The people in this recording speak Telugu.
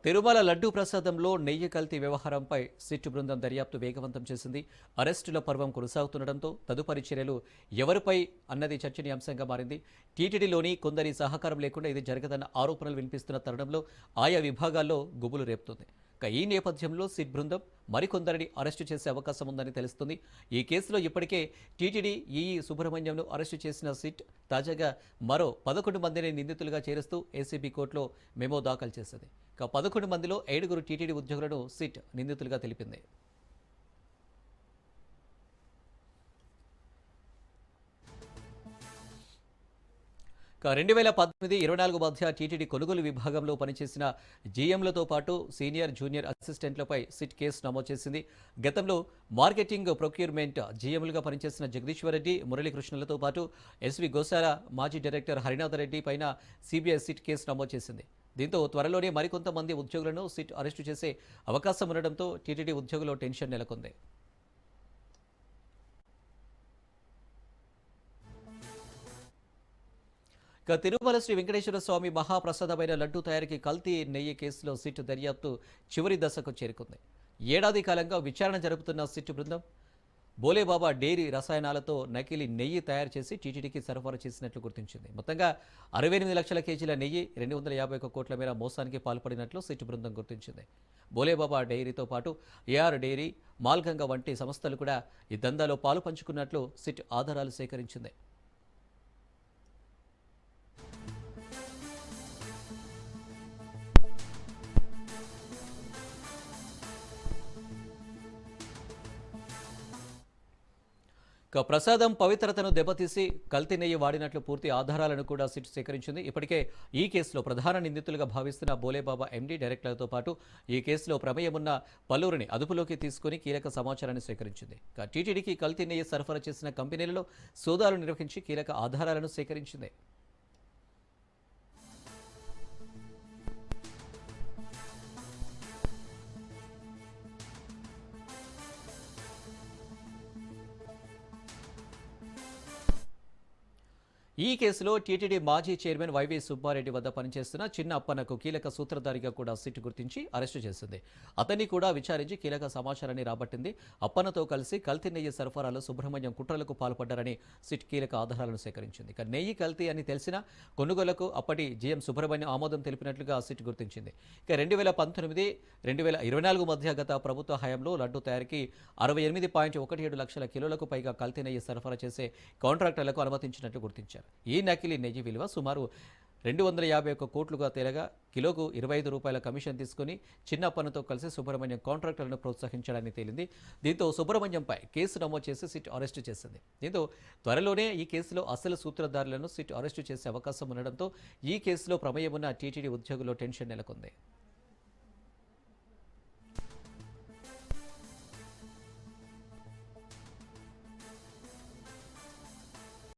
తిరుమల లడ్డూ ప్రసాదంలో నెయ్యి కల్తీ వ్యవహారంపై సిట్ బృందం దర్యాప్తు వేగవంతం చేసింది. అరెస్టుల పర్వం కొనసాగుతుండటంతో తదుపరి చర్యలు ఎవరిపై అన్నది చర్చనీయాంశంగా మారింది. టీటీడీలోని కొందరి సహకారం లేకుండా ఇది జరగదన్న ఆరోపణలు వినిపిస్తున్న తరుణంలో ఆయా విభాగాల్లో గుబులు రేపుతుంది. ఈ నేపథ్యంలో సిట్ బృందం మరికొందరిని అరెస్టు చేసే అవకాశం ఉందని తెలుస్తుంది. ఈ కేసులో ఇప్పటికే టీటీడీ ఈఈ సుబ్రహ్మణ్యంను అరెస్టు చేసిన సిట్ తాజాగా మరో 11 మందిని నిందితులుగా చేరుస్తూ ఏసీబీ కోర్టులో మెమో దాఖలు చేసింది. 11 మందిలో 7 టీటీడీ ఉద్యోగులను సిట్ నిందితులుగా తెలిపింది. 2018-24 మధ్య టీటీడీ కొనుగోలు విభాగంలో పనిచేసిన జీఎంలతో పాటు సీనియర్ జూనియర్ అసిస్టెంట్లపై సిట్ కేసు నమోదు చేసింది. గతంలో మార్కెటింగ్ ప్రొక్యూర్మెంట్ జీఎంలుగా పనిచేసిన జగదీశ్వరరెడ్డి, మురళీకృష్ణలతో పాటు ఎస్వి గోశాల మాజీ డైరెక్టర్ హరినాథరెడ్డి పైన సిబిఐ సిట్ కేసు నమోదు చేసింది. దీంతో త్వరలోనే మరికొంతమంది ఉద్యోగులను సిట్ అరెస్టు చేసే అవకాశం ఉండడంతో టీటీడీ ఉద్యోగుల్లో టెన్షన్ నెలకొంది. తిరుమల శ్రీ వెంకటేశ్వర స్వామి మహాప్రసాదమైన లడ్డూ తయారీకి కల్తీ నెయ్యి కేసులో సిట్ దర్యాప్తు చివరి దశకు చేరుకుంది. ఏడాది కాలంగా విచారణ జరుపుతున్న సిట్ బృందం బోలేబాబా డైరీ రసాయనాలతో నకిలీ నెయ్యి తయారు చేసి టీటీడీకి సరఫరా చేసినట్లు గుర్తించింది. మొత్తంగా 68 లక్షల కేజీల నెయ్యి 251 కోట్ల మేర మోసానికి పాల్పడినట్లు సిట్ బృందం గుర్తించింది. బోలేబాబా డైరీతో పాటు ఏఆర్ డైరీ, మాల్గంగ వంటి సంస్థలు కూడా ఈ దందాలో పాలు పంచుకున్నట్లు సిట్ ఆధారాలు సేకరించింది. ప్రసాదం పవిత్రతను దెబ్బతీసి కల్తీ నెయ్యి వాడినట్లు పూర్తి ఆధారాలను కూడా సిట్ సేకరించింది. ఇప్పటికే ఈ కేసులో ప్రధాన నిందితులుగా భావిస్తున్న బోలేబాబా ఎండీ, డైరెక్టర్లతో పాటు ఈ కేసులో ప్రమేయం ఉన్న పలువురిని అదుపులోకి తీసుకుని కీలక సమాచారాన్ని సేకరించింది. టీటీడీకి కల్తీ నెయ్యి సరఫరా చేసిన కంపెనీలలో సోదాలు నిర్వహించి కీలక ఆధారాలను సేకరించింది. ఈ కేసులో టీటీడీ మాజీ చైర్మన్ వైవి సుబ్బారెడ్డి వద్ద పనిచేస్తున్న చిన్న అప్పన్నకు కీలక సూత్రధారిగా కూడా సిట్ గుర్తించి అరెస్టు చేసింది. అతన్ని కూడా విచారించి కీలక సమాచారాన్ని రాబట్టింది. అప్పన్నతో కలిసి కల్తీ నెయ్యి సరఫరాలో సుబ్రహ్మణ్యం కుట్రలకు పాల్పడ్డారని సిట్ కీలక ఆధారాలను సేకరించింది. నెయ్యి కల్తీ అని తెలిసిన కొనుగోలుకు అప్పటి జీఎం సుబ్రహ్మణ్యం ఆమోదం తెలిపినట్లుగా సిట్ గుర్తించింది. 2019-2024 మధ్య గత ప్రభుత్వ హయాంలో లడ్డు తయారీకి 68.17 లక్షల కిలోలకు పైగా కల్తీ నెయ్యి సరఫరా చేసే కాంట్రాక్టర్లకు అనుమతించినట్లు గుర్తించారు. ఈ నకిలీ నెయ్యి విలువ సుమారు 251 కోట్లుగా తేలగా కిలోకు 25 రూపాయల కమిషన్ తీసుకుని చిన్నప్పన్నతో కలిసి సుబ్రహ్మణ్యం కాంట్రాక్టర్లను ప్రోత్సహించడాన్ని తేలింది. దీంతో సుబ్రహ్మణ్యంపై కేసు నమోదు చేసి సిట్ అరెస్టు చేసింది. దీంతో త్వరలోనే ఈ కేసులో అసలు సూత్రధారులను సిట్ అరెస్టు చేసే అవకాశం ఉండడంతో ఈ కేసులో ప్రమేయం ఉన్న టీటీడీ ఉద్యోగుల్లో టెన్షన్ నెలకొంది.